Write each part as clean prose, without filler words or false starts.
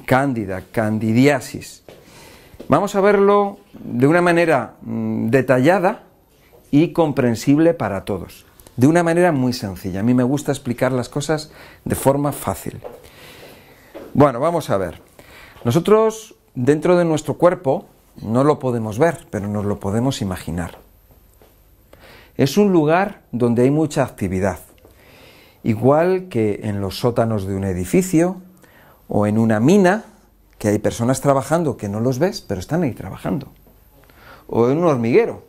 cándida, candidiasis. Vamos a verlo de una manera detallada y comprensible para todos, de una manera muy sencilla. A mí me gusta explicar las cosas de forma fácil. Bueno, vamos a ver. Nosotros, dentro de nuestro cuerpo, no lo podemos ver, pero nos lo podemos imaginar. Es un lugar donde hay mucha actividad, igual que en los sótanos de un edificio o en una mina, que hay personas trabajando que no los ves, pero están ahí trabajando. O en un hormiguero.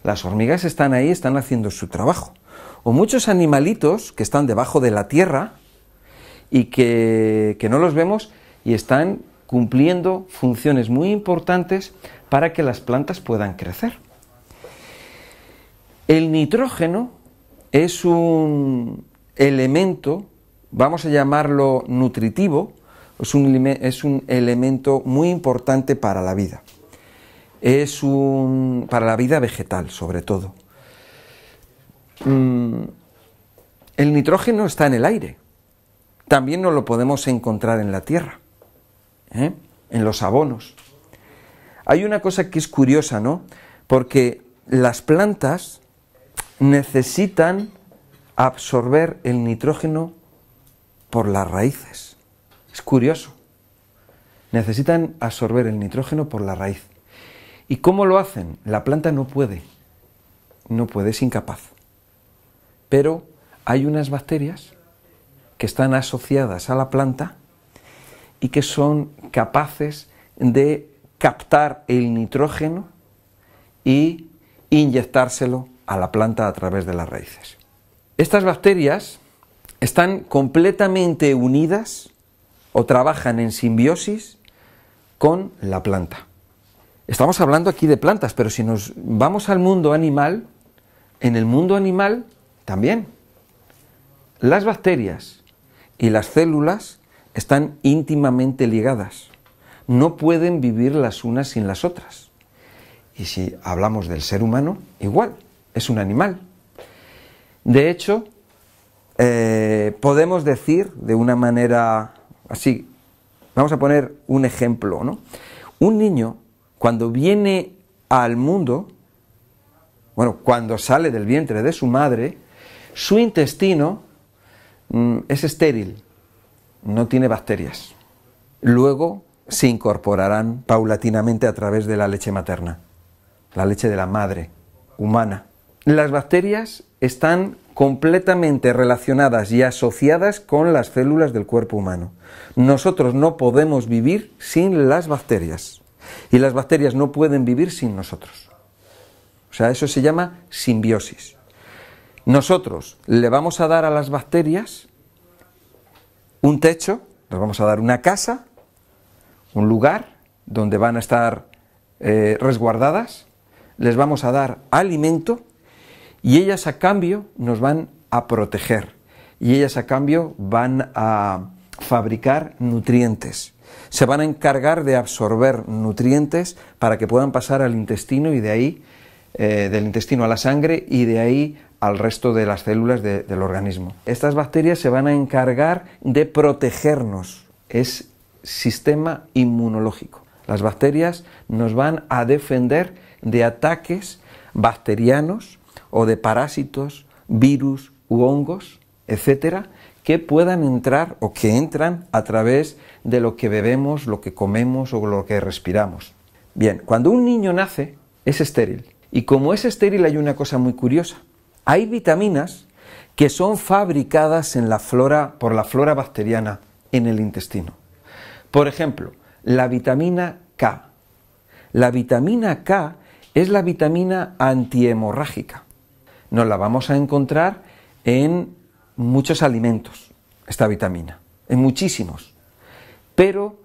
Las hormigas están ahí, están haciendo su trabajo. O muchos animalitos que están debajo de la tierra y que no los vemos y están cumpliendo funciones muy importantes para que las plantas puedan crecer. El nitrógeno es un elemento, vamos a llamarlo nutritivo, es un elemento muy importante para la vida. Para la vida vegetal, sobre todo. El nitrógeno está en el aire. También nos lo podemos encontrar en la tierra, en los abonos. Hay una cosa que es curiosa, ¿no? Porque las plantas necesitan absorber el nitrógeno por las raíces. Es curioso. Necesitan absorber el nitrógeno por la raíz. ¿Y cómo lo hacen? La planta no puede. No puede, es incapaz. Pero hay unas bacterias que están asociadas a la planta y que son capaces de captar el nitrógeno y inyectárselo a la planta a través de las raíces. Estas bacterias están completamente unidas o trabajan en simbiosis con la planta. Estamos hablando aquí de plantas, pero si nos vamos al mundo animal, en el mundo animal también las bacterias y las células están íntimamente ligadas. No pueden vivir las unas sin las otras. Y si hablamos del ser humano, igual, es un animal. De hecho, podemos decir de una manera así, vamos a poner un ejemplo, ¿no? Un niño, cuando viene al mundo, cuando sale del vientre de su madre, su intestino es estéril, no tiene bacterias. Luego se incorporarán paulatinamente a través de la leche materna, la leche de la madre humana. Las bacterias están completamente relacionadas y asociadas con las células del cuerpo humano. Nosotros no podemos vivir sin las bacterias y las bacterias no pueden vivir sin nosotros. O sea, eso se llama simbiosis. Nosotros le vamos a dar a las bacterias un techo, les vamos a dar una casa, un lugar donde van a estar resguardadas, les vamos a dar alimento y ellas a cambio nos van a proteger y ellas a cambio van a fabricar nutrientes. Se van a encargar de absorber nutrientes para que puedan pasar al intestino y de ahí, del intestino a la sangre y de ahí al resto de las células del organismo. Estas bacterias se van a encargar de protegernos. Es sistema inmunológico. Las bacterias nos van a defender de ataques bacterianos o de parásitos, virus u hongos, etcétera, que puedan entrar o que entran a través de lo que bebemos, lo que comemos o lo que respiramos. Bien, cuando un niño nace es estéril. Y como es estéril hay una cosa muy curiosa. Hay vitaminas que son fabricadas por la flora bacteriana en el intestino. Por ejemplo, la vitamina K. La vitamina K es la vitamina antihemorrágica. Nos la vamos a encontrar en muchos alimentos, esta vitamina, en muchísimos. Pero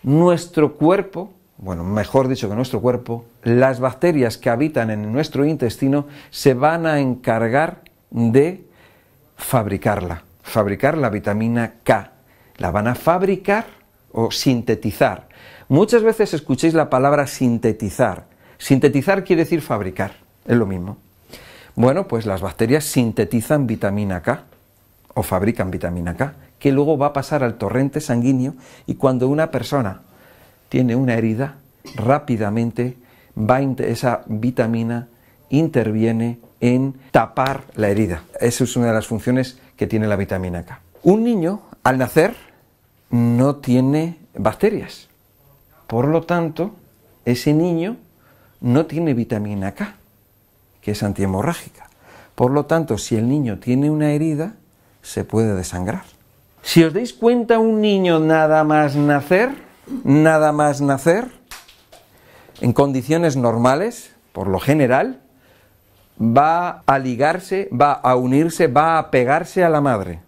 nuestro cuerpo, mejor dicho que nuestro cuerpo, las bacterias que habitan en nuestro intestino se van a encargar de fabricar la vitamina K. La van a fabricar o sintetizar. Muchas veces escuchéis la palabra sintetizar. Sintetizar quiere decir fabricar, es lo mismo. Bueno, pues las bacterias sintetizan vitamina K o fabrican vitamina K, que luego va a pasar al torrente sanguíneo, y cuando una persona tiene una herida, rápidamente esa vitamina interviene en tapar la herida. Esa es una de las funciones que tiene la vitamina K. Un niño, al nacer, no tiene bacterias. Por lo tanto, ese niño no tiene vitamina K, que es antihemorrágica. Por lo tanto, si el niño tiene una herida, se puede desangrar. Si os dais cuenta, un niño nada más nacer, en condiciones normales, por lo general, va a ligarse, va a unirse, va a pegarse a la madre,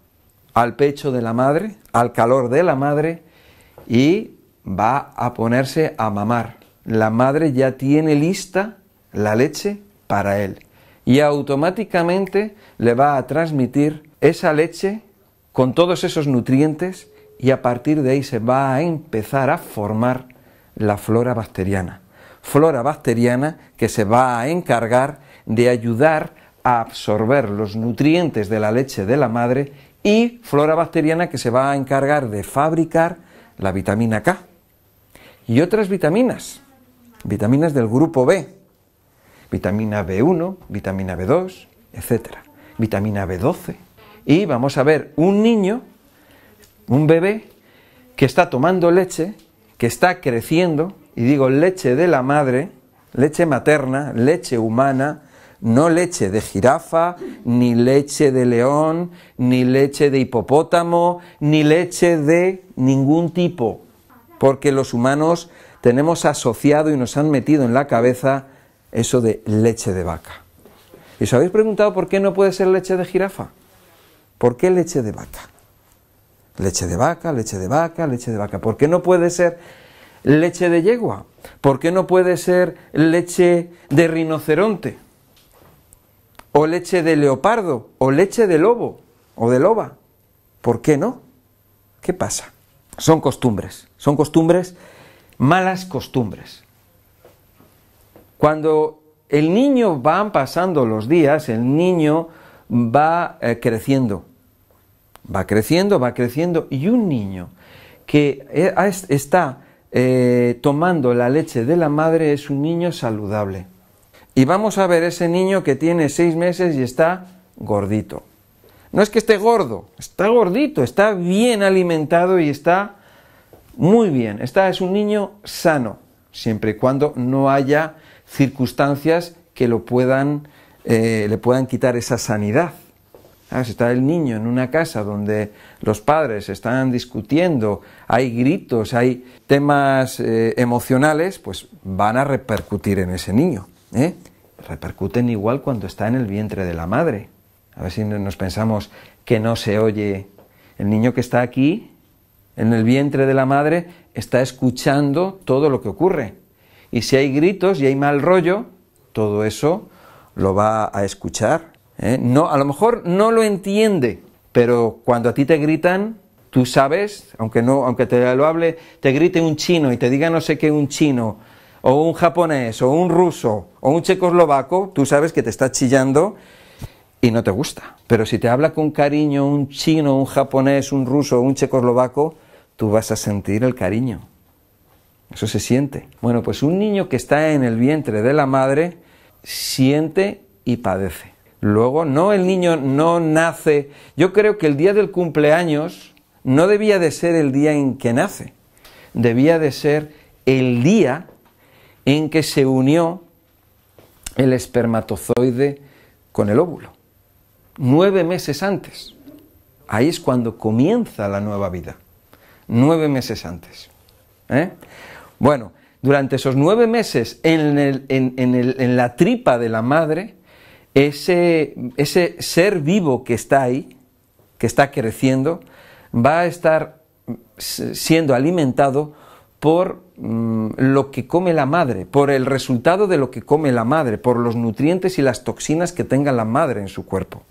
al pecho de la madre, al calor de la madre, y va a ponerse a mamar. La madre ya tiene lista la leche para él, y automáticamente le va a transmitir esa leche con todos esos nutrientes, y a partir de ahí se va a empezar a formar la flora bacteriana. Flora bacteriana que se va a encargar de ayudar a absorber los nutrientes de la leche de la madre, y flora bacteriana que se va a encargar de fabricar la vitamina K y otras vitaminas del grupo B, vitamina B1, vitamina B2, etc., vitamina B12. Y vamos a ver un niño, un bebé, que está tomando leche, que está creciendo, y digo leche de la madre, leche materna, leche humana, no leche de jirafa, ni leche de león, ni leche de hipopótamo, ni leche de ningún tipo, porque los humanos tenemos asociado y nos han metido en la cabeza eso de leche de vaca. ¿Y os habéis preguntado por qué no puede ser leche de jirafa? ¿Por qué leche de vaca? Leche de vaca, leche de vaca, leche de vaca. ¿Por qué no puede ser leche de yegua? ¿Por qué no puede ser leche de rinoceronte? ¿O leche de leopardo? ¿O leche de lobo? ¿O de loba? ¿Por qué no? ¿Qué pasa? Son costumbres, malas costumbres. Cuando el niño van pasando los días, el niño va creciendo, y un niño que está tomando la leche de la madre es un niño saludable. Y vamos a ver ese niño que tiene 6 meses y está gordito. No es que esté gordo, está gordito, está bien alimentado y está muy bien. Es un niño sano, siempre y cuando no haya circunstancias que le puedan quitar esa sanidad. Si está el niño en una casa donde los padres están discutiendo, hay gritos, hay temas emocionales, pues van a repercutir en ese niño. Repercuten igual cuando está en el vientre de la madre. A ver si nos pensamos que no se oye. El niño que está aquí, en el vientre de la madre, está escuchando todo lo que ocurre. Y si hay gritos y hay mal rollo, todo eso lo va a escuchar. No, a lo mejor no lo entiende, pero cuando a ti te gritan, tú sabes, aunque te grite un chino y te diga no sé qué un chino, o un japonés, o un ruso, o un checoslovaco, tú sabes que te está chillando y no te gusta. Pero si te habla con cariño un chino, un japonés, un ruso, un checoslovaco, tú vas a sentir el cariño. Eso se siente. Bueno, pues un niño que está en el vientre de la madre siente y padece. Luego, el niño no nace. Yo creo que el día del cumpleaños no debía de ser el día en que nace. Debía de ser el día en que se unió el espermatozoide con el óvulo. 9 meses antes. Ahí es cuando comienza la nueva vida. 9 meses antes. Bueno, durante esos 9 meses en la tripa de la madre, ese ser vivo que está ahí, que está creciendo, va a estar siendo alimentado por lo que come la madre, por el resultado de lo que come la madre, por los nutrientes y las toxinas que tenga la madre en su cuerpo.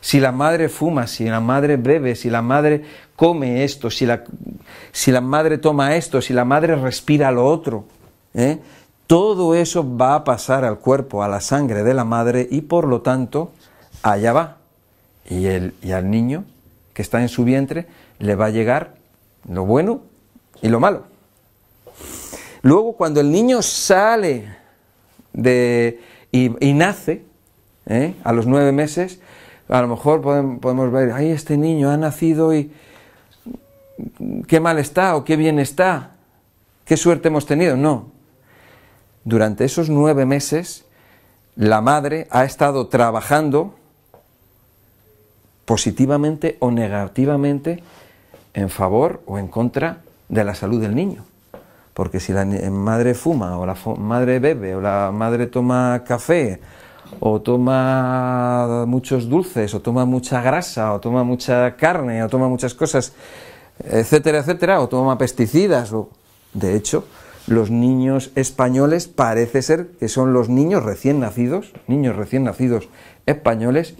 Si la madre fuma, si la madre bebe, si la madre come esto, si la madre toma esto, si la madre respira lo otro, todo eso va a pasar al cuerpo, a la sangre de la madre, y por lo tanto allá va. Y al niño que está en su vientre le va a llegar lo bueno y lo malo. Luego, cuando el niño sale y nace, a los 9 meses, a lo mejor podemos ver, ay, este niño ha nacido y qué mal está o qué bien está, qué suerte hemos tenido. No, durante esos 9 meses la madre ha estado trabajando positivamente o negativamente en favor o en contra de la salud del niño. Porque si la madre fuma, o la madre bebe, o la madre toma café, o toma muchos dulces, o toma mucha grasa, o toma mucha carne, o toma muchas cosas, etcétera, etcétera, o toma pesticidas, de hecho, los niños españoles parece ser que son los niños recién nacidos españoles,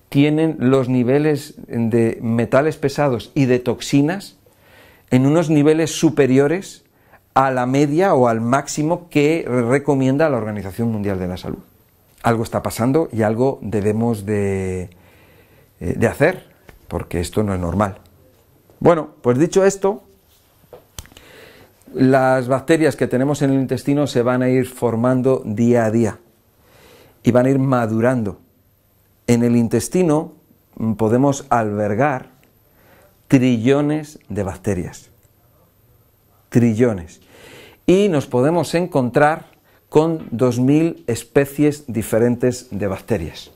tienen los niveles de metales pesados y de toxinas en unos niveles superiores a la media o al máximo que recomienda la Organización Mundial de la Salud. Algo está pasando y algo debemos de hacer, porque esto no es normal. Bueno, pues dicho esto, las bacterias que tenemos en el intestino se van a ir formando día a día y van a ir madurando. En el intestino podemos albergar trillones de bacterias. Trillones. Y nos podemos encontrar con 2000 especies diferentes de bacterias.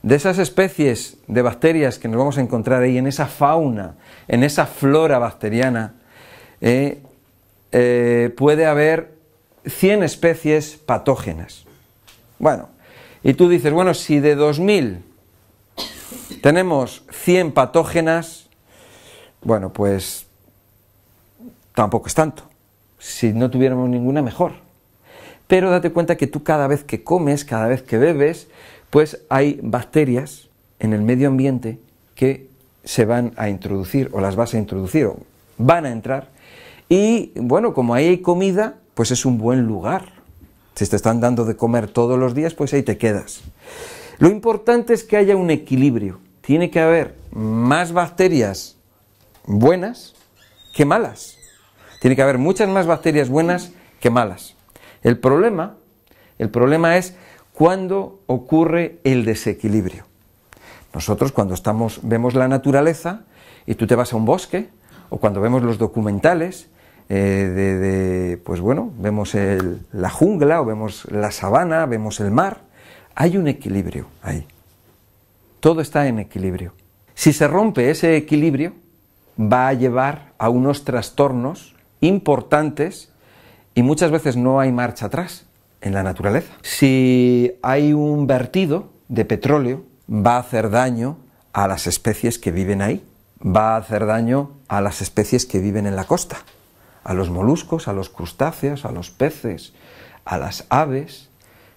De esas especies de bacterias que nos vamos a encontrar ahí, en esa fauna, en esa flora bacteriana, puede haber 100 especies patógenas. Bueno, y tú dices, bueno, si de 2000 tenemos 100 patógenas, bueno, pues tampoco es tanto. Si no tuviéramos ninguna, mejor. Pero date cuenta que tú cada vez que comes, cada vez que bebes, pues hay bacterias en el medio ambiente que se van a introducir, o las vas a introducir, o van a entrar. Y bueno, como ahí hay comida, pues es un buen lugar. Si te están dando de comer todos los días, pues ahí te quedas. Lo importante es que haya un equilibrio. Tiene que haber más bacterias buenas que malas. Tiene que haber muchas más bacterias buenas que malas. El problema es cuando ocurre el desequilibrio. Nosotros cuando vemos la naturaleza y tú te vas a un bosque, o cuando vemos los documentales, pues bueno, vemos la jungla, o vemos la sabana, vemos el mar, hay un equilibrio ahí. Todo está en equilibrio. Si se rompe ese equilibrio, va a llevar a unos trastornos importantes y muchas veces no hay marcha atrás en la naturaleza. Si hay un vertido de petróleo, va a hacer daño a las especies que viven ahí, va a hacer daño a las especies que viven en la costa, a los moluscos, a los crustáceos, a los peces, a las aves,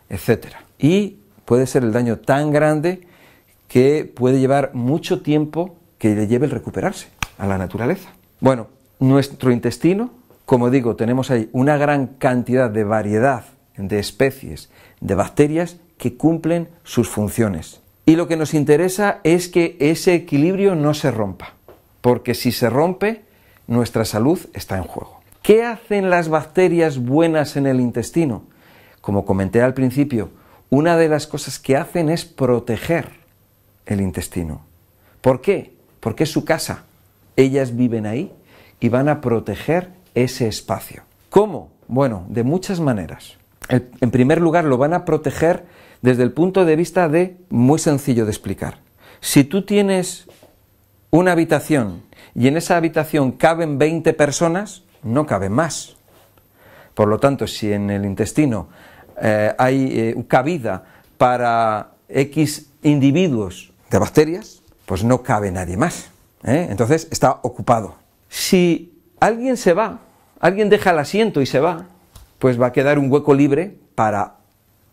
etc. Y puede ser el daño tan grande que puede llevar mucho tiempo que le lleve el recuperarse a la naturaleza. Bueno, nuestro intestino, como digo, tenemos ahí una gran cantidad de variedad de especies, de bacterias que cumplen sus funciones. Y lo que nos interesa es que ese equilibrio no se rompa, porque si se rompe, nuestra salud está en juego. ¿Qué hacen las bacterias buenas en el intestino? Como comenté al principio, una de las cosas que hacen es proteger el intestino. ¿Por qué? Porque es su casa. Ellas viven ahí y van a proteger ese espacio. ¿Cómo? Bueno, de muchas maneras. En primer lugar, lo van a proteger desde el punto de vista muy sencillo de explicar. Si tú tienes una habitación y en esa habitación caben 20 personas, no caben más. Por lo tanto, si en el intestino hay cabida para X individuos de bacterias, pues no cabe nadie más. Entonces está ocupado. Si alguien se va, alguien deja el asiento y se va, pues va a quedar un hueco libre para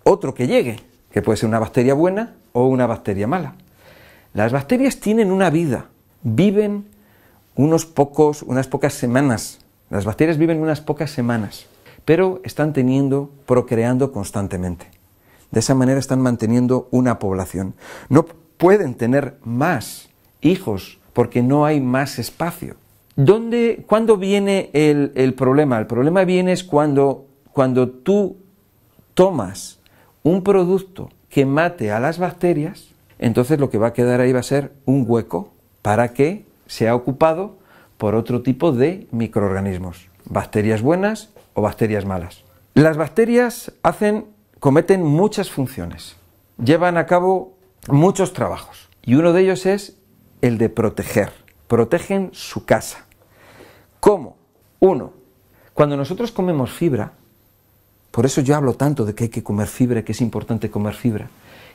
otro que llegue, que puede ser una bacteria buena o una bacteria mala. Las bacterias tienen una vida, viven unas pocas semanas. Las bacterias viven unas pocas semanas, pero están procreando constantemente. De esa manera están manteniendo una población. No pueden tener más hijos porque no hay más espacio. ¿Cuándo viene el problema? El problema viene es cuando tú tomas un producto que mate a las bacterias, entonces lo que va a quedar ahí va a ser un hueco para que sea ocupado por otro tipo de microorganismos, bacterias buenas o bacterias malas. Las bacterias cometen muchas funciones, llevan a cabo muchos trabajos y uno de ellos es el de proteger. Protegen su casa. ¿Cómo? Uno, cuando nosotros comemos fibra, por eso yo hablo tanto de que hay que comer fibra, que es importante comer fibra.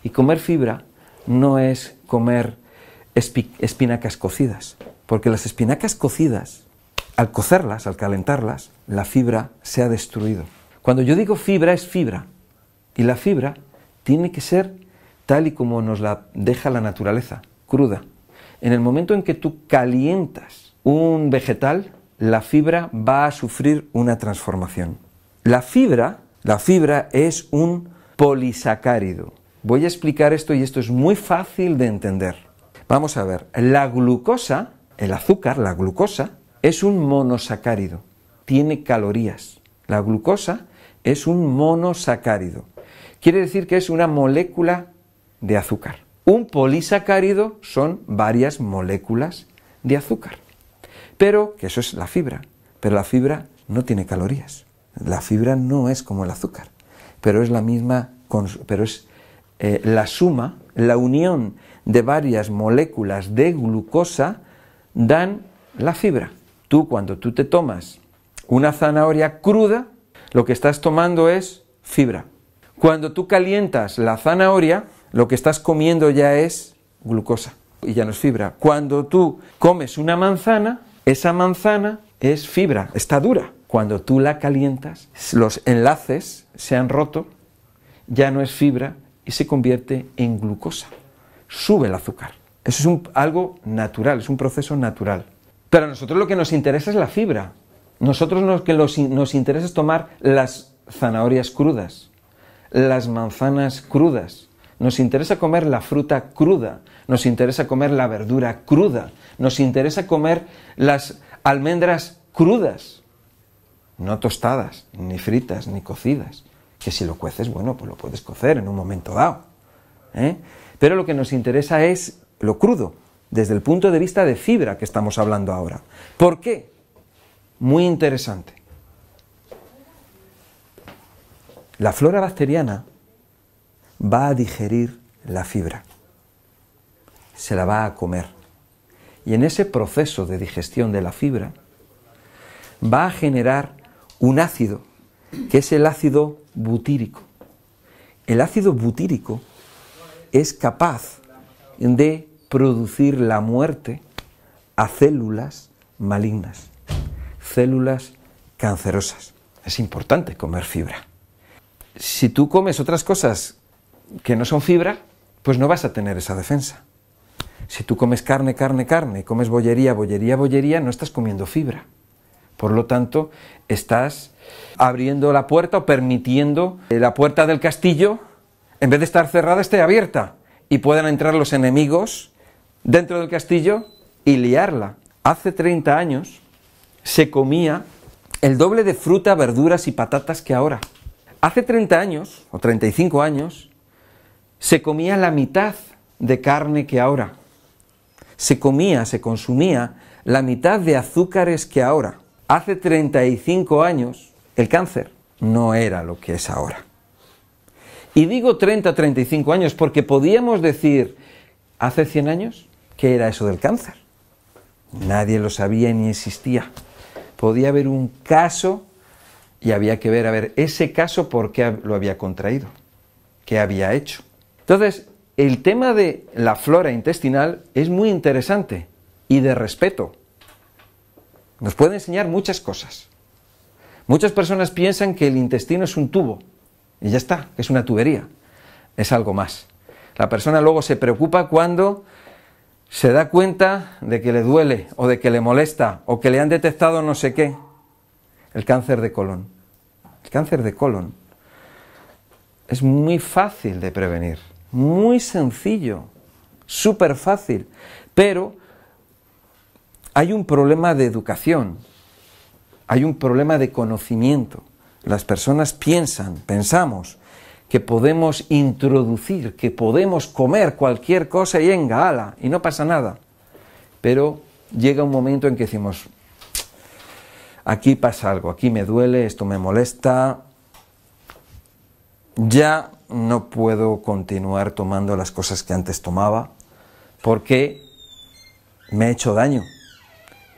Y comer fibra no es comer espinacas cocidas, porque las espinacas cocidas, al cocerlas, al calentarlas, la fibra se ha destruido. Cuando yo digo fibra, es fibra. Y la fibra tiene que ser tal y como nos la deja la naturaleza, cruda. En el momento en que tú calientas un vegetal, la fibra va a sufrir una transformación. La fibra es un polisacárido. Voy a explicar esto y esto es muy fácil de entender. Vamos a ver, la glucosa, el azúcar, la glucosa, es un monosacárido, tiene calorías. La glucosa es un monosacárido. Quiere decir que es una molécula de azúcar. Un polisacárido son varias moléculas de azúcar. Pero, que eso es la fibra, pero la fibra no tiene calorías. La fibra no es como el azúcar, pero es la misma, la suma, la unión de varias moléculas de glucosa dan la fibra. Cuando tú te tomas una zanahoria cruda, lo que estás tomando es fibra. Cuando tú calientas la zanahoria, lo que estás comiendo ya es glucosa y ya no es fibra. Cuando tú comes una manzana, esa manzana es fibra, está dura. Cuando tú la calientas, los enlaces se han roto, ya no es fibra y se convierte en glucosa. Sube el azúcar. Eso es algo natural, es un proceso natural. Pero a nosotros lo que nos interesa es la fibra. Nosotros lo que nos interesa es tomar las zanahorias crudas, las manzanas crudas. Nos interesa comer la fruta cruda, nos interesa comer la verdura cruda, nos interesa comer las almendras crudas, no tostadas, ni fritas, ni cocidas. Que si lo cueces, bueno, pues lo puedes cocer en un momento dado. Pero lo que nos interesa es lo crudo, desde el punto de vista de fibra que estamos hablando ahora. ¿Por qué? Muy interesante. La flora bacteriana va a digerir la fibra, se la va a comer. Y en ese proceso de digestión de la fibra va a generar un ácido, que es el ácido butírico. El ácido butírico es capaz de producir la muerte a células malignas, células cancerosas. Es importante comer fibra. Si tú comes otras cosas que no son fibra, pues no vas a tener esa defensa. Si tú comes carne, comes bollería, no estás comiendo fibra. Por lo tanto, estás abriendo la puerta o permitiendo que la puerta del castillo, en vez de estar cerrada, esté abierta y puedan entrar los enemigos dentro del castillo y liarla. Hace 30 años se comía el doble de fruta, verduras y patatas que ahora. Hace 30 años, o 35 años, se comía la mitad de carne que ahora. Se consumía la mitad de azúcares que ahora. Hace 35 años, el cáncer no era lo que es ahora. Y digo 30-35 años porque podíamos decir, hace 100 años, ¿qué era eso del cáncer? Nadie lo sabía ni existía. Podía haber un caso y había que ver, ese caso, ¿por qué lo había contraído? ¿Qué había hecho? Entonces, el tema de la flora intestinal es muy interesante y de respeto. Nos puede enseñar muchas cosas. Muchas personas piensan que el intestino es un tubo y ya está, es una tubería. Es algo más. La persona luego se preocupa cuando se da cuenta de que le duele o de que le molesta o que le han detectado no sé qué. El cáncer de colon. El cáncer de colon es muy fácil de prevenir, muy sencillo, súper fácil, pero hay un problema de educación, hay un problema de conocimiento. Las personas pensamos que podemos introducir, que podemos comer cualquier cosa y venga, ala, y no pasa nada. Pero llega un momento en que decimos, aquí pasa algo, aquí me duele, esto me molesta, ya no puedo continuar tomando las cosas que antes tomaba porque me he hecho daño.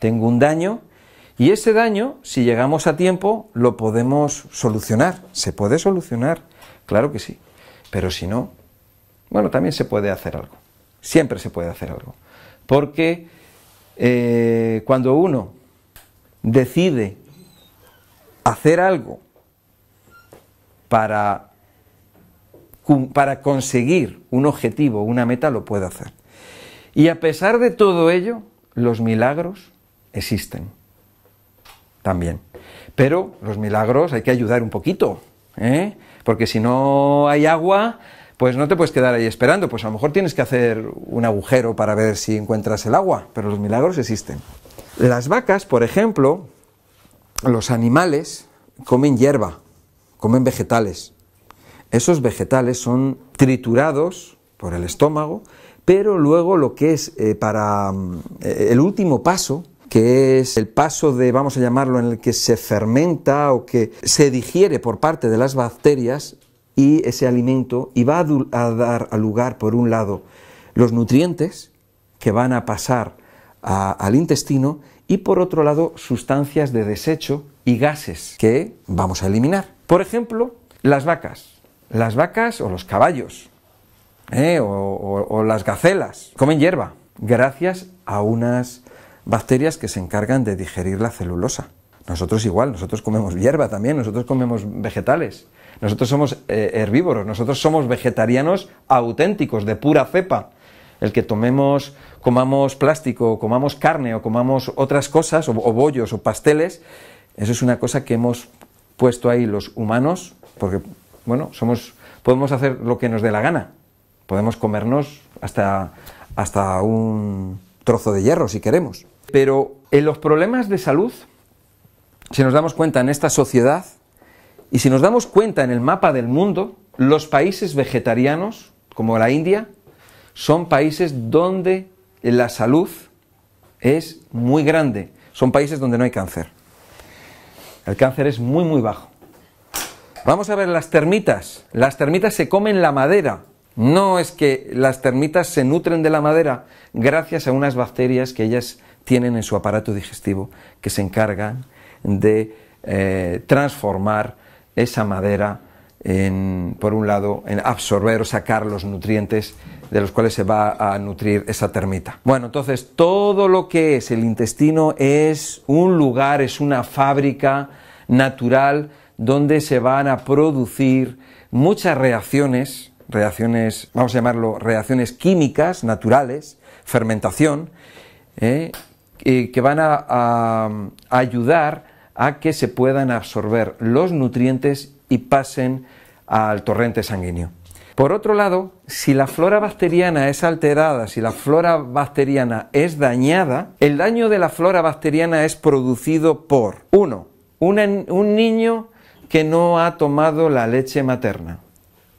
Tengo un daño y ese daño, si llegamos a tiempo, lo podemos solucionar. ¿Se puede solucionar? Claro que sí. Pero si no, bueno, también se puede hacer algo. Siempre se puede hacer algo. Porque cuando uno decide hacer algo para conseguir un objetivo, una meta, lo puede hacer. Y a pesar de todo ello, los milagros existen también. Pero los milagros hay que ayudar un poquito, porque si no hay agua, pues no te puedes quedar ahí esperando, pues a lo mejor tienes que hacer un agujero para ver si encuentras el agua, pero los milagros existen. Las vacas, por ejemplo, los animales comen hierba, comen vegetales. Esos vegetales son triturados por el estómago, pero luego lo que es para el último paso, que es el paso de, vamos a llamarlo, en el que se fermenta o que se digiere por parte de las bacterias y ese alimento, y va a dar lugar, por un lado, los nutrientes que van a pasar al intestino y por otro lado, sustancias de desecho y gases que vamos a eliminar. Por ejemplo, las vacas o los caballos o las gacelas comen hierba gracias a unas bacterias que se encargan de digerir la celulosa. Nosotros igual, nosotros comemos hierba también, nosotros comemos vegetales, nosotros somos herbívoros, nosotros somos vegetarianos auténticos, de pura cepa. El que comamos plástico, o comamos carne, o comamos otras cosas, o bollos, o pasteles, eso es una cosa que hemos puesto ahí los humanos, porque, bueno, podemos hacer lo que nos dé la gana. Podemos comernos hasta un trozo de hierro, si queremos. Pero en los problemas de salud, si nos damos cuenta en esta sociedad, y si nos damos cuenta en el mapa del mundo, los países vegetarianos, como la India, son países donde la salud es muy grande. Son países donde no hay cáncer. El cáncer es muy, muy bajo. Vamos a ver las termitas. Las termitas se comen la madera. No es que las termitas se nutren de la madera gracias a unas bacterias que ellas tienen en su aparato digestivo que se encargan de transformar esa madera por un lado, en absorber o sacar los nutrientes de los cuales se va a nutrir esa termita. Bueno, entonces todo lo que es el intestino es un lugar, es una fábrica natural donde se van a producir muchas reacciones, vamos a llamarlo reacciones químicas, naturales, fermentación, que van a ayudar a que se puedan absorber los nutrientes y pasen al torrente sanguíneo. Por otro lado, si la flora bacteriana es alterada, si la flora bacteriana es dañada, el daño de la flora bacteriana es producido por, un niño que no ha tomado la leche materna.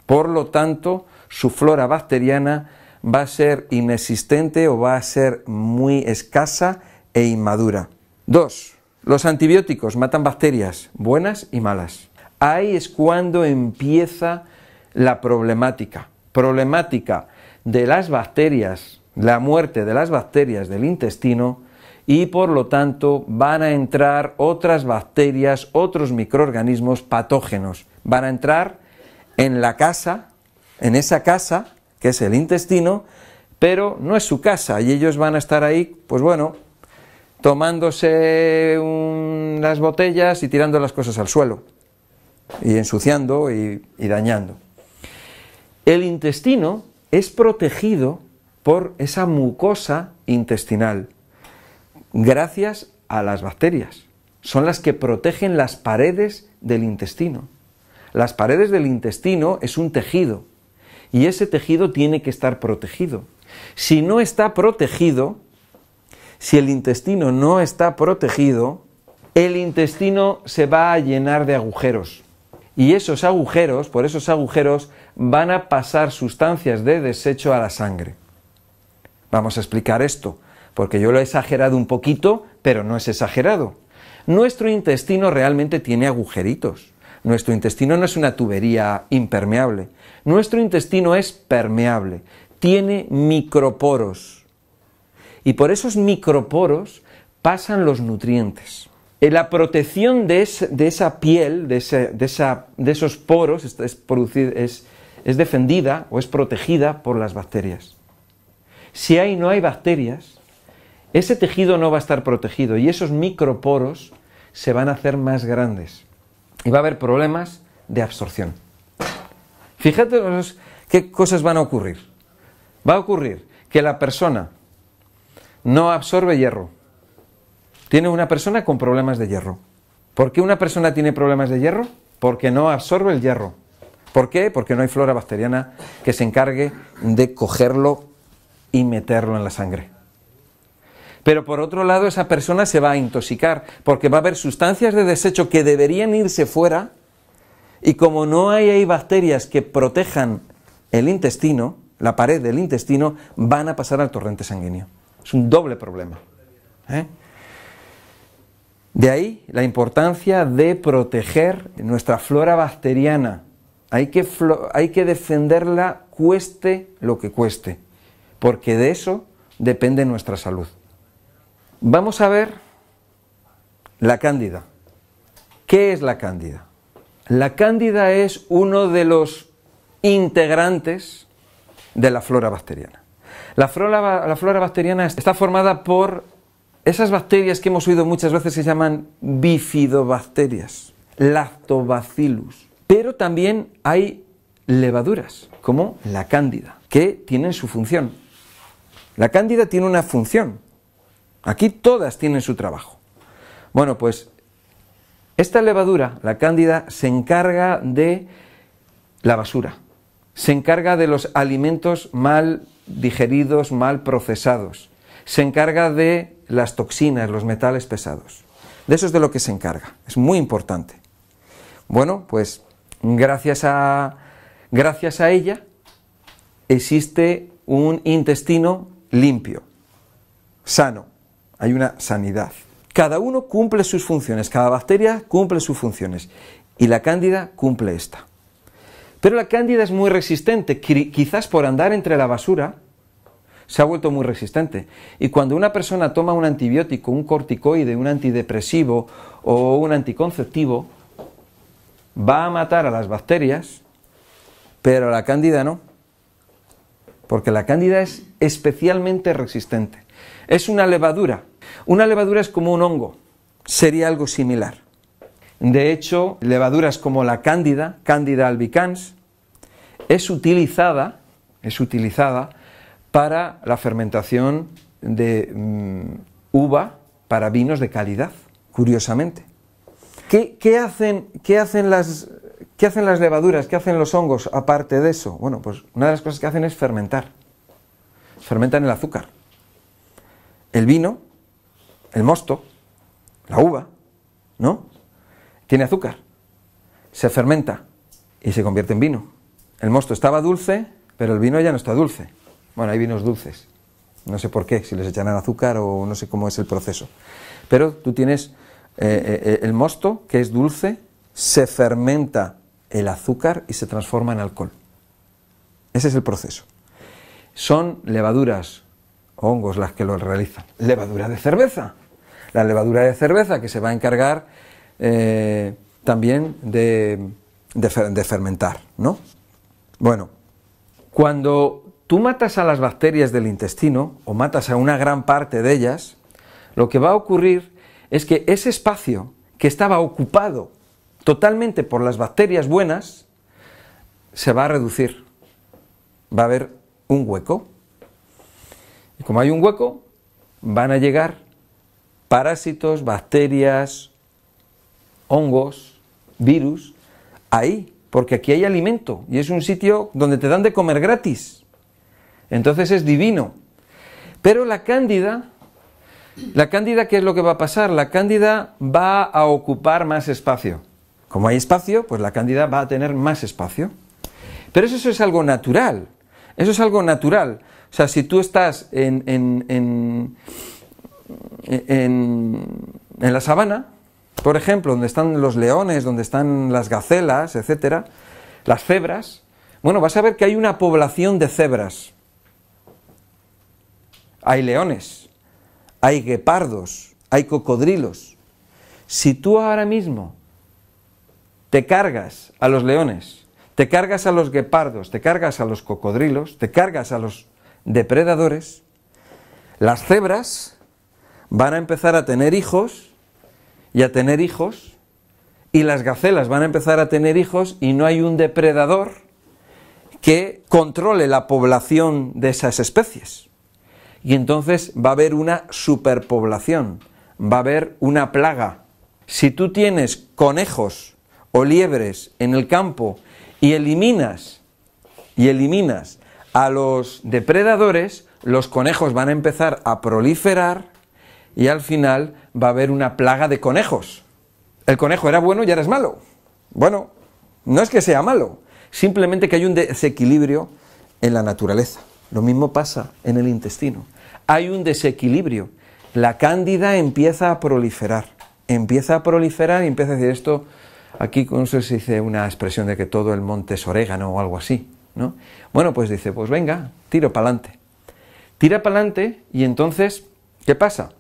Por lo tanto, su flora bacteriana va a ser inexistente o va a ser muy escasa e inmadura. 2. Los antibióticos matan bacterias buenas y malas. Ahí es cuando empieza la problemática de las bacterias, la muerte de las bacterias del intestino, y por lo tanto van a entrar otras bacterias, otros microorganismos patógenos. Van a entrar en la casa, en esa casa que es el intestino, pero no es su casa y ellos van a estar ahí, pues bueno, tomándose las botellas y tirando las cosas al suelo, y ensuciando y dañando. El intestino es protegido por esa mucosa intestinal, gracias a las bacterias. Son las que protegen las paredes del intestino. Las paredes del intestino es un tejido, y ese tejido tiene que estar protegido. Si no está protegido, Si el intestino no está protegido, el intestino se va a llenar de agujeros. Y por esos agujeros, van a pasar sustancias de desecho a la sangre. Vamos a explicar esto, porque yo lo he exagerado un poquito, pero no es exagerado. Nuestro intestino realmente tiene agujeritos. Nuestro intestino no es una tubería impermeable. Nuestro intestino es permeable, tiene microporos. Y por esos microporos pasan los nutrientes. La protección de esa piel, de esos poros, es defendida o es protegida por las bacterias. Si no hay bacterias, ese tejido no va a estar protegido y esos microporos se van a hacer más grandes y va a haber problemas de absorción. Fíjate qué cosas van a ocurrir. Va a ocurrir que la persona no absorbe hierro. Tiene una persona con problemas de hierro. ¿Por qué una persona tiene problemas de hierro? Porque no absorbe el hierro. ¿Por qué? Porque no hay flora bacteriana que se encargue de cogerlo y meterlo en la sangre. Pero por otro lado, esa persona se va a intoxicar porque va a haber sustancias de desecho que deberían irse fuera y como no hay ahí bacterias que protejan el intestino, la pared del intestino, van a pasar al torrente sanguíneo. Es un doble problema. De ahí la importancia de proteger nuestra flora bacteriana. Hay que defenderla cueste lo que cueste, porque de eso depende nuestra salud. Vamos a ver la cándida. ¿Qué es la cándida? La cándida es uno de los integrantes de la flora bacteriana. La flora bacteriana está formada por esas bacterias que hemos oído muchas veces, se llaman bifidobacterias, lactobacillus. Pero también hay levaduras, como la cándida, que tienen su función. La cándida tiene una función. Aquí todas tienen su trabajo. Bueno, pues esta levadura, la cándida, se encarga de la basura. Se encarga de los alimentos mal digeridos, mal procesados. Se encarga de las toxinas, los metales pesados. De eso es de lo que se encarga. Es muy importante. Bueno, pues gracias a ella existe un intestino limpio, sano. Hay una sanidad. Cada uno cumple sus funciones, cada bacteria cumple sus funciones y la cándida cumple esta. Pero la cándida es muy resistente, quizás por andar entre la basura se ha vuelto muy resistente. Y cuando una persona toma un antibiótico, un corticoide, un antidepresivo o un anticonceptivo, va a matar a las bacterias, pero a la cándida no. Porque la cándida es especialmente resistente. Es una levadura. Una levadura es como un hongo. Sería algo similar. De hecho, levaduras como la cándida, Candida albicans, es utilizada para la fermentación de uva para vinos de calidad, curiosamente. ¿Qué hacen las levaduras, qué hacen los hongos aparte de eso? Bueno, pues una de las cosas que hacen es fermentar. Fermentan el azúcar. El vino, el mosto, la uva, ¿no? Tiene azúcar. Se fermenta y se convierte en vino. El mosto estaba dulce, pero el vino ya no está dulce. Bueno, hay vinos dulces. No sé por qué, si les echarán azúcar o no sé cómo es el proceso. Pero tú tienes el mosto, que es dulce, se fermenta el azúcar y se transforma en alcohol. Ese es el proceso. Son levaduras, hongos, las que lo realizan. Levadura de cerveza. La levadura de cerveza que se va a encargar también de fermentar, ¿no? Bueno, cuando tú matas a las bacterias del intestino, o matas a una gran parte de ellas, lo que va a ocurrir es que ese espacio que estaba ocupado totalmente por las bacterias buenas, se va a reducir. Va a haber un hueco. Y como hay un hueco, van a llegar parásitos, bacterias, hongos, virus, ahí, porque aquí hay alimento y es un sitio donde te dan de comer gratis. Entonces es divino. Pero la cándida La cándida, ¿qué es lo que va a pasar? La cándida va a ocupar más espacio. Como hay espacio, pues la cándida va a tener más espacio. Pero eso es algo natural. Eso es algo natural. O sea, si tú estás en la sabana, por ejemplo, donde están los leones, donde están las gacelas, etcétera, las cebras, bueno, vas a ver que hay una población de cebras. Hay leones, hay guepardos, hay cocodrilos. Si tú ahora mismo te cargas a los leones, te cargas a los guepardos, te cargas a los cocodrilos, te cargas a los depredadores, las cebras van a empezar a tener hijos y a tener hijos, y las gacelas van a empezar a tener hijos, y no hay un depredador que controle la población de esas especies. Y entonces va a haber una superpoblación, va a haber una plaga. Si tú tienes conejos o liebres en el campo y eliminas a los depredadores, los conejos van a empezar a proliferar y al final va a haber una plaga de conejos. El conejo era bueno y ahora es malo. Bueno, no es que sea malo, simplemente que hay un desequilibrio en la naturaleza. Lo mismo pasa en el intestino. Hay un desequilibrio. La cándida empieza a proliferar y empieza a decir esto, aquí no sé si se dice una expresión de que todo el monte es orégano o algo así, ¿no? Bueno, pues dice, pues venga, tiro para adelante. Tira para adelante y entonces, ¿qué pasa?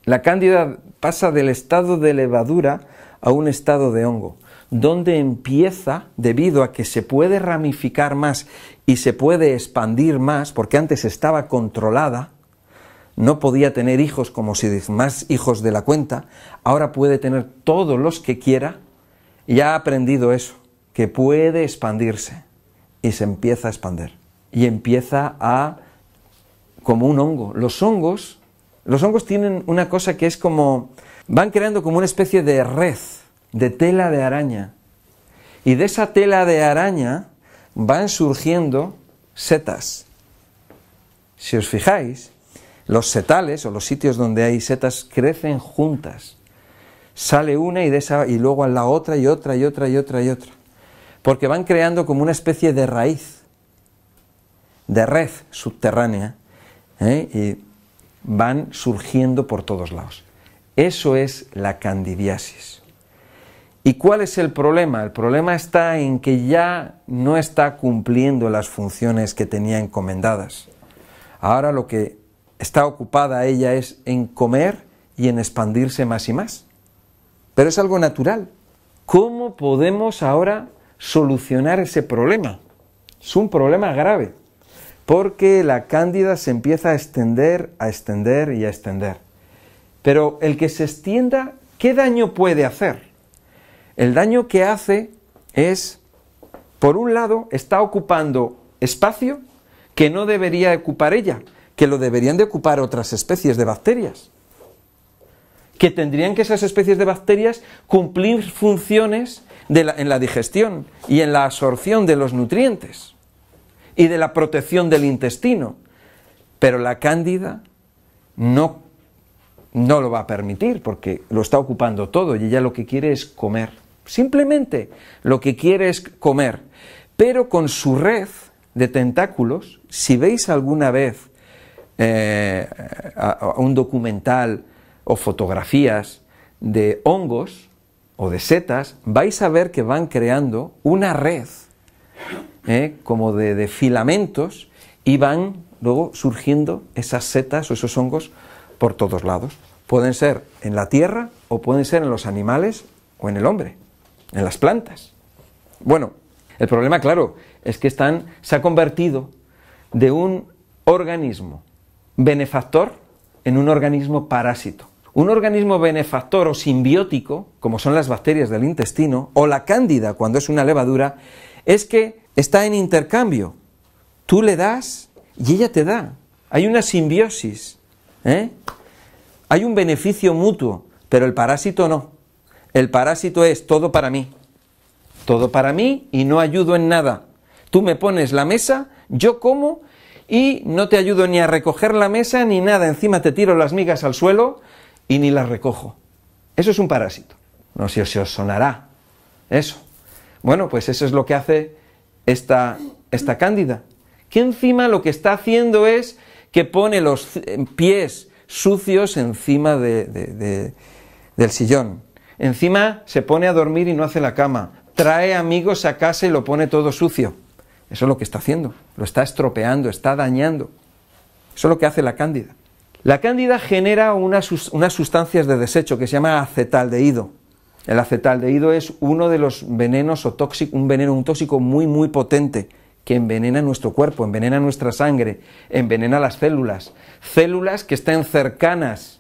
La cándida pasa del estado de levadura a un estado de hongo, donde empieza, debido a que se puede ramificar más y se puede expandir más, porque antes estaba controlada, no podía tener hijos como si más hijos de la cuenta, ahora puede tener todos los que quiera, y ha aprendido eso, que puede expandirse, y se empieza a expandir, y empieza a, como un hongo. Los hongos tienen una cosa que es como, van creando como una especie de red, de tela de araña, y de esa tela de araña van surgiendo setas. Si os fijáis, los setales o los sitios donde hay setas crecen juntas. Sale una y luego a la otra y otra y otra y otra y otra. Porque van creando como una especie de raíz, de red subterránea, y van surgiendo por todos lados. Eso es la candidiasis. ¿Y cuál es el problema? El problema está en que ya no está cumpliendo las funciones que tenía encomendadas. Ahora lo que está ocupada ella es en comer y en expandirse más y más. Pero es algo natural. ¿Cómo podemos ahora solucionar ese problema? Es un problema grave, porque la cándida se empieza a extender y a extender. Pero el que se extienda, ¿qué daño puede hacer? El daño que hace es, por un lado, está ocupando espacio que no debería ocupar ella, que lo deberían de ocupar otras especies de bacterias, que tendrían que esas especies de bacterias cumplir funciones en la digestión y en la absorción de los nutrientes y de la protección del intestino. Pero la cándida no lo va a permitir porque lo está ocupando todo y ella lo que quiere es comer. Simplemente lo que quiere es comer. Pero con su red de tentáculos, si veis alguna vez un documental o fotografías de hongos o de setas, vais a ver que van creando una red como de filamentos y van luego surgiendo esas setas o esos hongos por todos lados. Pueden ser en la tierra o pueden ser en los animales o en el hombre, en las plantas. Bueno, el problema, claro, es que se ha convertido de un organismo benefactor en un organismo parásito. Un organismo benefactor o simbiótico, como son las bacterias del intestino, o la cándida cuando es una levadura, es que está en intercambio. Tú le das y ella te da. Hay una simbiosis, hay un beneficio mutuo, pero el parásito no. El parásito es todo para mí y no ayudo en nada. Tú me pones la mesa, yo como y no te ayudo ni a recoger la mesa ni nada, encima te tiro las migas al suelo y ni las recojo. Eso es un parásito. No sé si os sonará eso. Bueno, pues eso es lo que hace esta cándida, que encima lo que está haciendo es que pone los pies sucios encima del sillón. Encima se pone a dormir y no hace la cama. Trae amigos a casa y lo pone todo sucio. Eso es lo que está haciendo. Lo está estropeando, está dañando. Eso es lo que hace la cándida. La cándida genera unas sustancias de desecho que se llama acetaldehído. El acetaldehído es uno de los venenos o un tóxico muy muy potente que envenena nuestro cuerpo, envenena nuestra sangre, envenena las células. Células que estén cercanas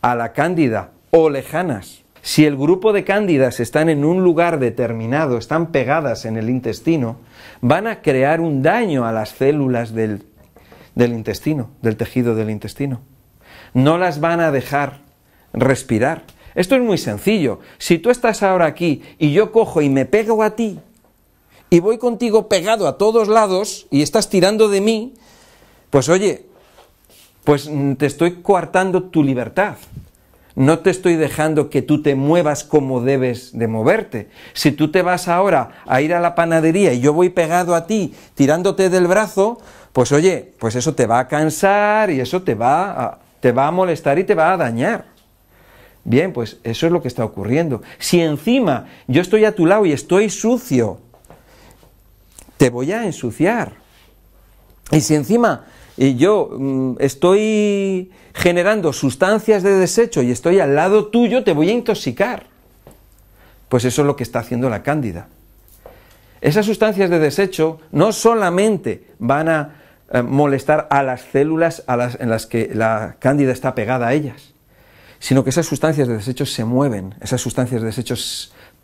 a la cándida o lejanas. Si el grupo de cándidas están en un lugar determinado, están pegadas en el intestino, van a crear un daño a las células del intestino, del tejido del intestino. No las van a dejar respirar. Esto es muy sencillo. Si tú estás ahora aquí y yo cojo y me pego a ti y voy contigo pegado a todos lados y estás tirando de mí, pues oye, pues te estoy coartando tu libertad. No te estoy dejando que tú te muevas como debes de moverte. Si tú te vas ahora a ir a la panadería y yo voy pegado a ti, tirándote del brazo, pues oye, pues eso te va a cansar y eso te va a molestar y te va a dañar. Bien, pues eso es lo que está ocurriendo. Si encima yo estoy a tu lado y estoy sucio, te voy a ensuciar. Y si encima yo estoy generando sustancias de desecho y estoy al lado tuyo, te voy a intoxicar. Pues eso es lo que está haciendo la cándida. Esas sustancias de desecho no solamente van a molestar a las células en las que la cándida está pegada a ellas, sino que esas sustancias de desecho se mueven, esas sustancias de desecho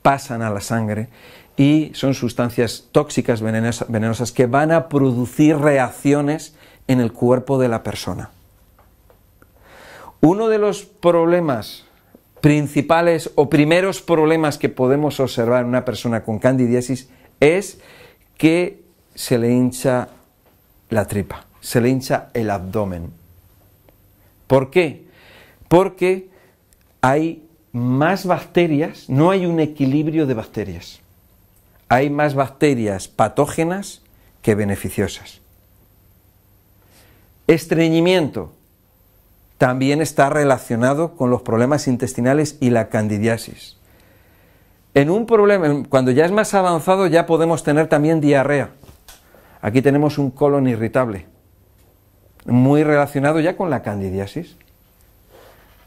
pasan a la sangre y son sustancias tóxicas, venenosas, que van a producir reacciones en el cuerpo de la persona. Uno de los problemas principales o primeros problemas que podemos observar en una persona con candidiasis es que se le hincha la tripa, se le hincha el abdomen. ¿Por qué? Porque hay más bacterias, no hay un equilibrio de bacterias. Hay más bacterias patógenas que beneficiosas. Estreñimiento también está relacionado con los problemas intestinales y la candidiasis. En un problema, cuando ya es más avanzado, ya podemos tener también diarrea. Aquí tenemos un colon irritable, muy relacionado ya con la candidiasis.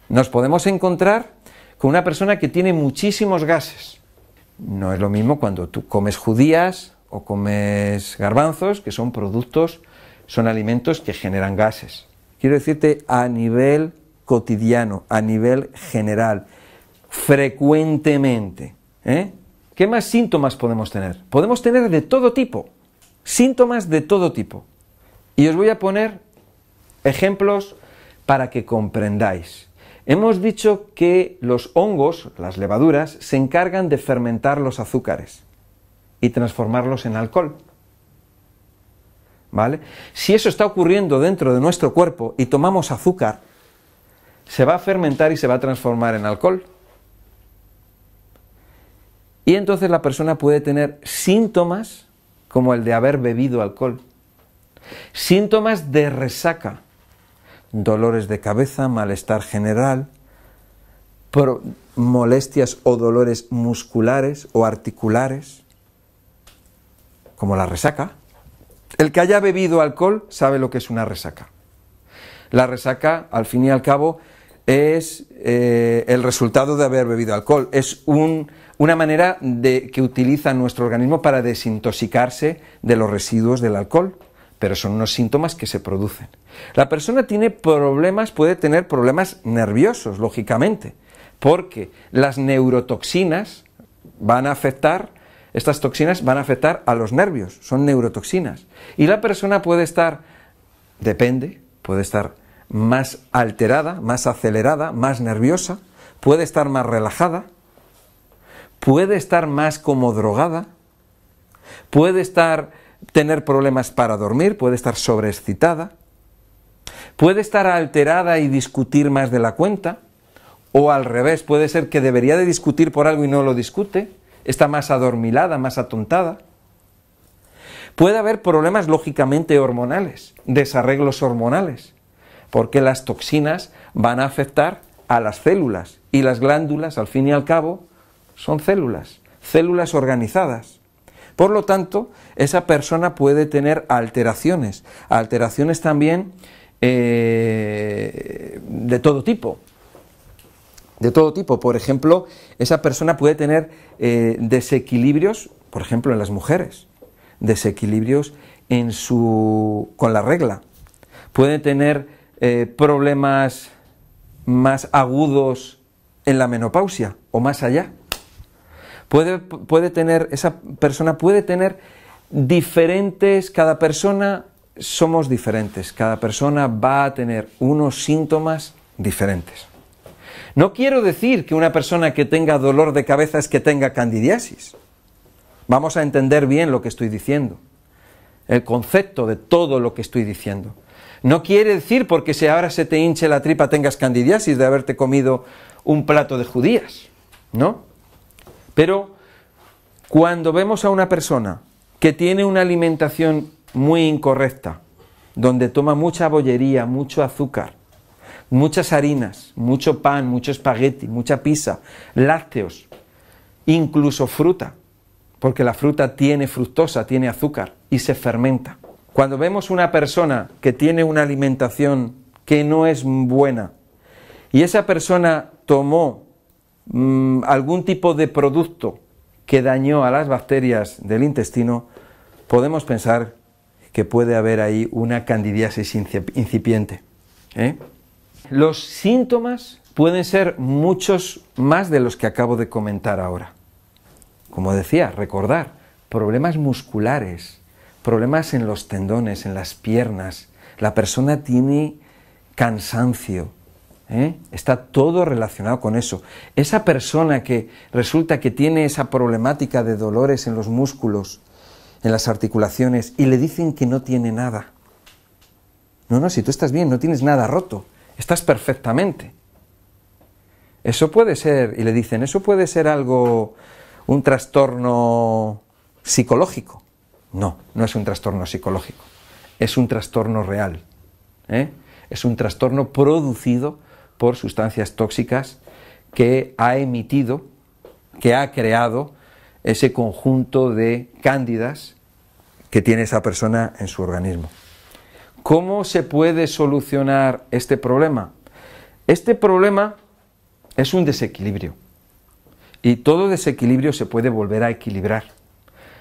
Nos podemos encontrar con una persona que tiene muchísimos gases. No es lo mismo cuando tú comes judías o comes garbanzos, que son productos, son alimentos que generan gases. Quiero decirte a nivel cotidiano, a nivel general, frecuentemente. ¿Qué más síntomas podemos tener? Podemos tener de todo tipo, síntomas de todo tipo. Y os voy a poner ejemplos para que comprendáis. Hemos dicho que los hongos, las levaduras, se encargan de fermentar los azúcares y transformarlos en alcohol. ¿Vale? Si eso está ocurriendo dentro de nuestro cuerpo y tomamos azúcar, se va a fermentar y se va a transformar en alcohol. Y entonces la persona puede tener síntomas como el de haber bebido alcohol. Síntomas de resaca, dolores de cabeza, malestar general, molestias o dolores musculares o articulares, como la resaca. El que haya bebido alcohol sabe lo que es una resaca. La resaca, al fin y al cabo, es el resultado de haber bebido alcohol. Es una manera que utiliza nuestro organismo para desintoxicarse de los residuos del alcohol, pero son unos síntomas que se producen. La persona tiene problemas, puede tener problemas nerviosos, lógicamente, porque las neurotoxinas van a afectar. Estas toxinas van a afectar a los nervios, son neurotoxinas. Y la persona puede estar, puede estar más alterada, más acelerada, más nerviosa, puede estar más relajada, puede estar más como drogada, puede estar tener problemas para dormir, puede estar sobreexcitada, puede estar alterada y discutir más de la cuenta, o al revés, puede ser que debería de discutir por algo y no lo discute, está más adormilada, más atontada. Puede haber problemas lógicamente hormonales, desarreglos hormonales, porque las toxinas van a afectar a las células, y las glándulas, al fin y al cabo, son células organizadas. Por lo tanto, esa persona puede tener alteraciones también de todo tipo. Por ejemplo, esa persona puede tener desequilibrios, por ejemplo, en las mujeres, desequilibrios con la regla. Puede tener problemas más agudos en la menopausia o más allá. Esa persona puede tener diferentes, cada persona somos diferentes, cada persona va a tener unos síntomas diferentes. No quiero decir que una persona que tenga dolor de cabeza es que tenga candidiasis. Vamos a entender bien lo que estoy diciendo, el concepto de todo lo que estoy diciendo. No quiere decir porque si ahora se te hinche la tripa tengas candidiasis de haberte comido un plato de judías, ¿no? Pero cuando vemos a una persona que tiene una alimentación muy incorrecta, donde toma mucha bollería, mucho azúcar, muchas harinas, mucho pan, mucho espagueti, mucha pizza, lácteos, incluso fruta, porque la fruta tiene fructosa, tiene azúcar y se fermenta. Cuando vemos una persona que tiene una alimentación que no es buena y esa persona tomó algún tipo de producto que dañó a las bacterias del intestino, podemos pensar que puede haber ahí una candidiasis incipiente. Los síntomas pueden ser muchos más de los que acabo de comentar ahora. Como decía, recordar, problemas musculares, problemas en los tendones, en las piernas, la persona tiene cansancio, está todo relacionado con eso. Esa persona que resulta que tiene esa problemática de dolores en los músculos, en las articulaciones, y le dicen que no tiene nada. No, si tú estás bien, no tienes nada roto, estás perfectamente. Eso puede ser, y le dicen, eso puede ser algo, un trastorno psicológico. No es un trastorno psicológico, es un trastorno real. Es un trastorno producido por sustancias tóxicas que ha emitido, que ha creado ese conjunto de cándidas que tiene esa persona en su organismo. ¿Cómo se puede solucionar este problema? Este problema es un desequilibrio y todo desequilibrio se puede volver a equilibrar.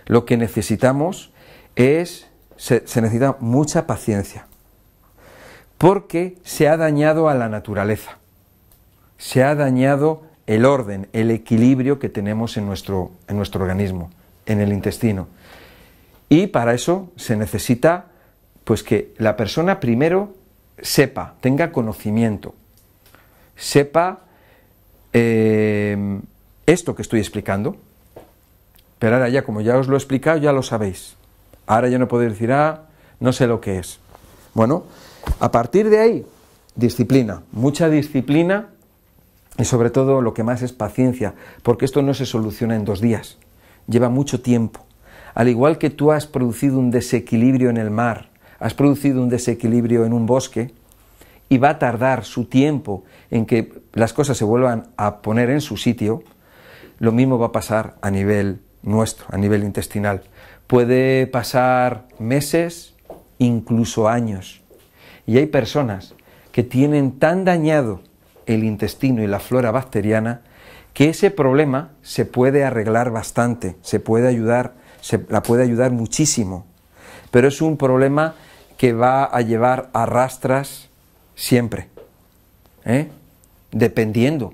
Lo que necesitamos se necesita mucha paciencia, porque se ha dañado a la naturaleza, se ha dañado el orden, el equilibrio que tenemos en nuestro organismo, en el intestino. Y para eso se necesita pues que la persona primero sepa, tenga conocimiento, sepa esto que estoy explicando. Pero ahora ya, como ya os lo he explicado, ya lo sabéis. Ahora ya no podéis decir, no sé lo que es. Bueno, a partir de ahí, disciplina, mucha disciplina y sobre todo lo que más es paciencia, porque esto no se soluciona en 2 días, lleva mucho tiempo. Al igual que tú has producido un desequilibrio en el mar, has producido un desequilibrio en un bosque, y va a tardar su tiempo en que las cosas se vuelvan a poner en su sitio, lo mismo va a pasar a nivel nuestro, a nivel intestinal. Puede pasar meses, incluso años. Y hay personas que tienen tan dañado el intestino y la flora bacteriana que ese problema se puede arreglar bastante, la puede ayudar muchísimo. Pero es un problema que va a llevar a rastras siempre, dependiendo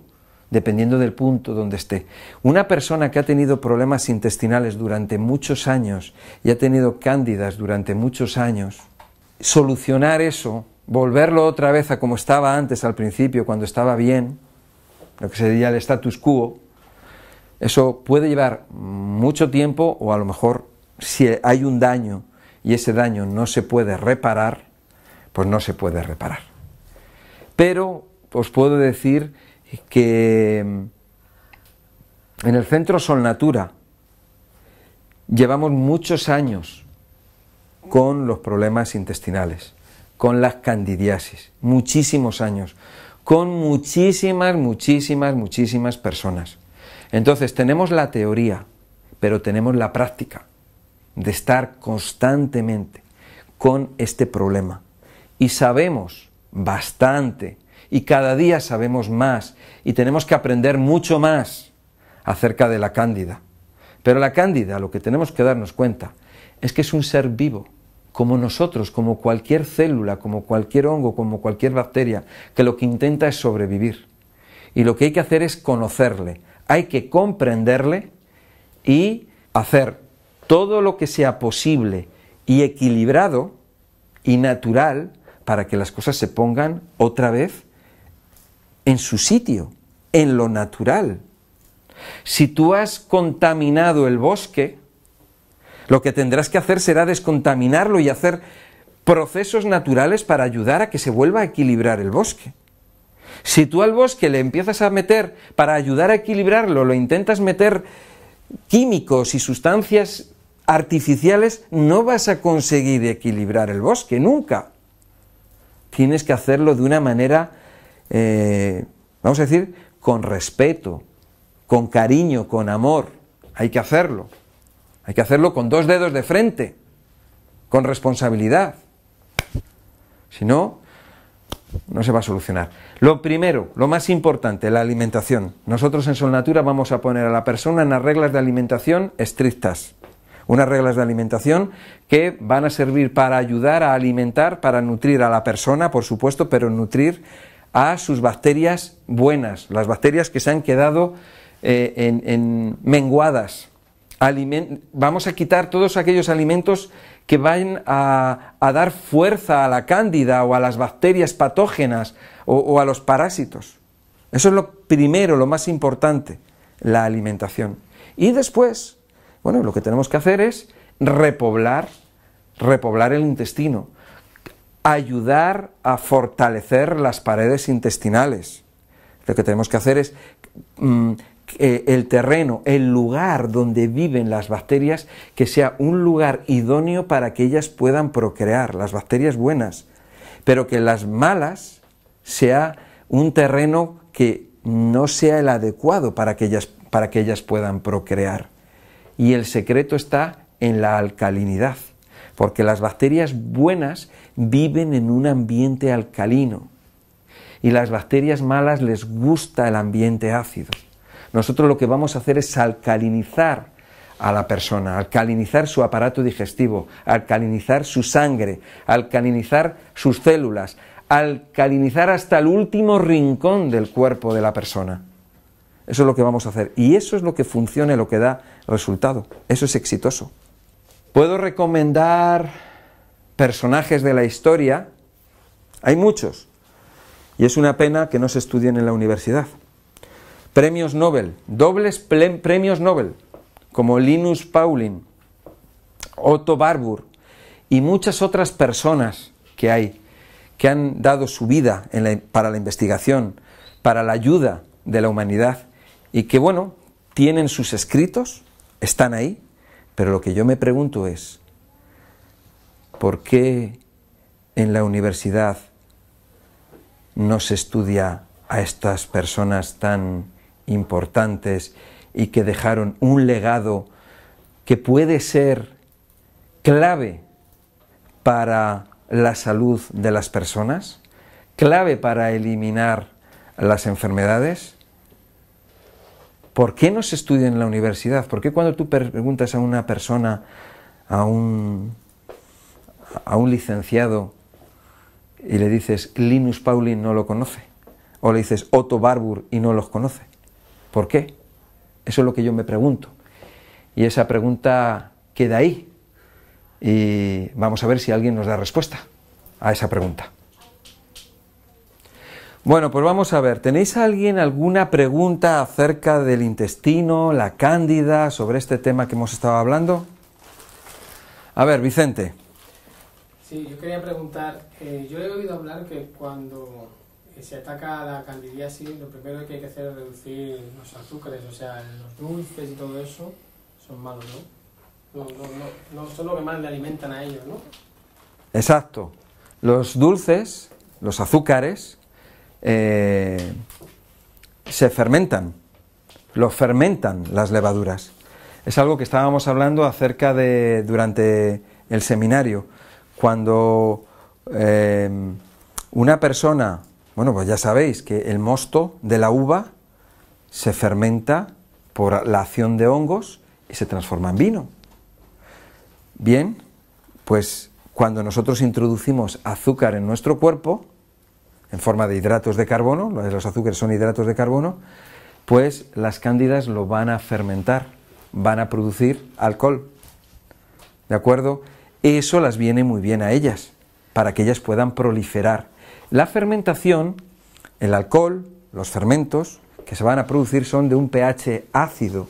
del punto donde esté. Una persona que ha tenido problemas intestinales durante muchos años y ha tenido cándidas durante muchos años, solucionar eso, volverlo otra vez a como estaba antes al principio, cuando estaba bien, lo que sería el status quo, eso puede llevar mucho tiempo, o a lo mejor si hay un daño y ese daño no se puede reparar, pues no se puede reparar. Pero os puedo decir que en el Centro Sol Natura llevamos muchos años con los problemas intestinales, con las candidiasis, muchísimos años, con muchísimas personas. Entonces tenemos la teoría, pero tenemos la práctica de estar constantemente con este problema. Y sabemos bastante, y cada día sabemos más, y tenemos que aprender mucho más acerca de la cándida. Pero la cándida, lo que tenemos que darnos cuenta, es que es un ser vivo, como nosotros, como cualquier célula, como cualquier hongo, como cualquier bacteria, que lo que intenta es sobrevivir. Y lo que hay que hacer es conocerle, hay que comprenderle y hacer todo lo que sea posible y equilibrado y natural para que las cosas se pongan otra vez en su sitio, en lo natural. Si tú has contaminado el bosque, lo que tendrás que hacer será descontaminarlo y hacer procesos naturales para ayudar a que se vuelva a equilibrar el bosque. Si tú al bosque le empiezas a meter, para ayudar a equilibrarlo, lo intentas meter químicos y sustancias artificiales, no vas a conseguir equilibrar el bosque, nunca. Tienes que hacerlo de una manera, vamos a decir, con respeto, con cariño, con amor. Hay que hacerlo. Hay que hacerlo con 2 dedos de frente, con responsabilidad. Si no, no se va a solucionar. Lo primero, lo más importante, la alimentación. Nosotros en Sol Natura vamos a poner a la persona unas reglas de alimentación estrictas. Unas reglas de alimentación que van a servir para ayudar a alimentar, para nutrir a la persona, por supuesto, pero nutrir a sus bacterias buenas, las bacterias que se han quedado menguadas. Vamos a quitar todos aquellos alimentos que vayan a dar fuerza a la cándida o a las bacterias patógenas o a los parásitos. Eso es lo primero, lo más importante, la alimentación. Y después, bueno, lo que tenemos que hacer es repoblar el intestino, ayudar a fortalecer las paredes intestinales. Lo que tenemos que hacer es el terreno, el lugar donde viven las bacterias, que sea un lugar idóneo para que ellas puedan procrear, las bacterias buenas, pero que las malas sea un terreno que no sea el adecuado para que ellas puedan procrear. Y el secreto está en la alcalinidad, porque las bacterias buenas viven en un ambiente alcalino y las bacterias malas les gusta el ambiente ácido. Nosotros lo que vamos a hacer es alcalinizar a la persona, alcalinizar su aparato digestivo, alcalinizar su sangre, alcalinizar sus células, alcalinizar hasta el último rincón del cuerpo de la persona. Eso es lo que vamos a hacer y eso es lo que funciona y lo que da resultado. Eso es exitoso. Puedo recomendar personajes de la historia, hay muchos, y es una pena que no se estudien en la universidad. Premios Nobel, dobles premios Nobel, como Linus Pauling, Otto Warburg y muchas otras personas que hay, que han dado su vida para la investigación, para la ayuda de la humanidad, y que, bueno, tienen sus escritos, están ahí, pero lo que yo me pregunto es, ¿por qué en la universidad no se estudia a estas personas tan importantes y que dejaron un legado que puede ser clave para la salud de las personas, clave para eliminar las enfermedades? ¿Por qué no se estudia en la universidad? ¿Por qué cuando tú preguntas a una persona, a un licenciado, y le dices Linus Pauling, no lo conoce? O le dices Otto Warburg y no los conoce. ¿Por qué? Eso es lo que yo me pregunto. Y esa pregunta queda ahí. Y vamos a ver si alguien nos da respuesta a esa pregunta. Bueno, pues vamos a ver. ¿Tenéis alguna pregunta acerca del intestino, la cándida, sobre este tema que hemos estado hablando? A ver, Vicente, Sí, yo quería preguntar, yo he oído hablar que cuando se ataca a la candidiasis, lo primero que hay que hacer es reducir los azúcares, o sea, los dulces y todo eso son malos, ¿no? No son lo que más le alimentan a ellos, ¿no? Exacto. Los dulces, los azúcares, se fermentan, los fermentan las levaduras. Es algo que estábamos hablando acerca de durante el seminario, cuando una persona, bueno, pues ya sabéis que el mosto de la uva se fermenta por la acción de hongos y se transforma en vino. Bien, pues cuando nosotros introducimos azúcar en nuestro cuerpo, en forma de hidratos de carbono, los azúcares son hidratos de carbono, pues las cándidas lo van a fermentar, van a producir alcohol, ¿de acuerdo? Eso las viene muy bien a ellas, para que ellas puedan proliferar. La fermentación, el alcohol, los fermentos que se van a producir son de un pH ácido,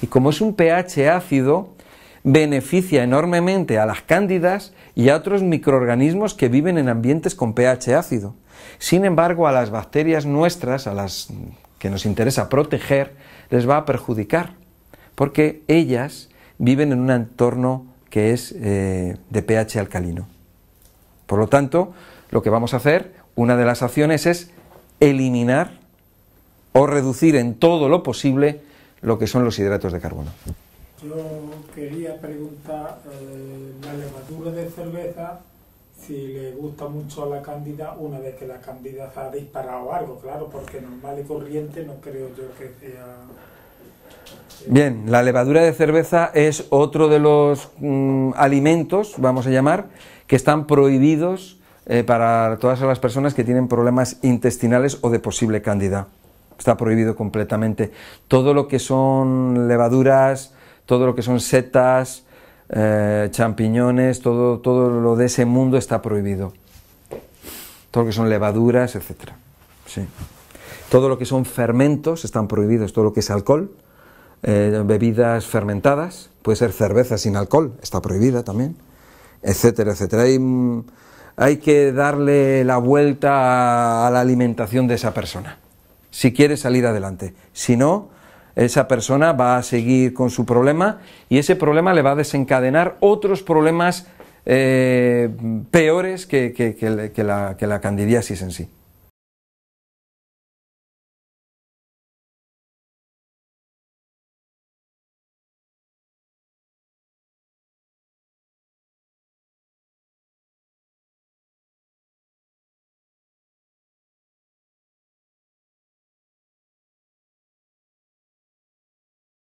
y como es un pH ácido, beneficia enormemente a las cándidas y a otros microorganismos que viven en ambientes con pH ácido. Sin embargo, a las bacterias nuestras, a las que nos interesa proteger, les va a perjudicar, porque ellas viven en un entorno que es de pH alcalino. Por lo tanto, lo que vamos a hacer, una de las acciones es eliminar o reducir en todo lo posible lo que son los hidratos de carbono. Yo quería preguntar, la levadura de cerveza, si le gusta mucho a la cándida una vez que la cándida se ha disparado algo, claro, porque normal y corriente no creo yo que sea... Bien, la levadura de cerveza es otro de los alimentos, vamos a llamar, que están prohibidos para todas las personas que tienen problemas intestinales o de posible cándida. Está prohibido completamente. Todo lo que son levaduras, todo lo que son setas, champiñones, todo lo de ese mundo está prohibido. Todo lo que son levaduras, etcétera. Sí. Todo lo que son fermentos están prohibidos, todo lo que es alcohol, bebidas fermentadas, puede ser cerveza sin alcohol, está prohibida también, etcétera, etcétera. Hay que darle la vuelta a la alimentación de esa persona, si quiere salir adelante. Si no, esa persona va a seguir con su problema y ese problema le va a desencadenar otros problemas peores que la candidiasis en sí.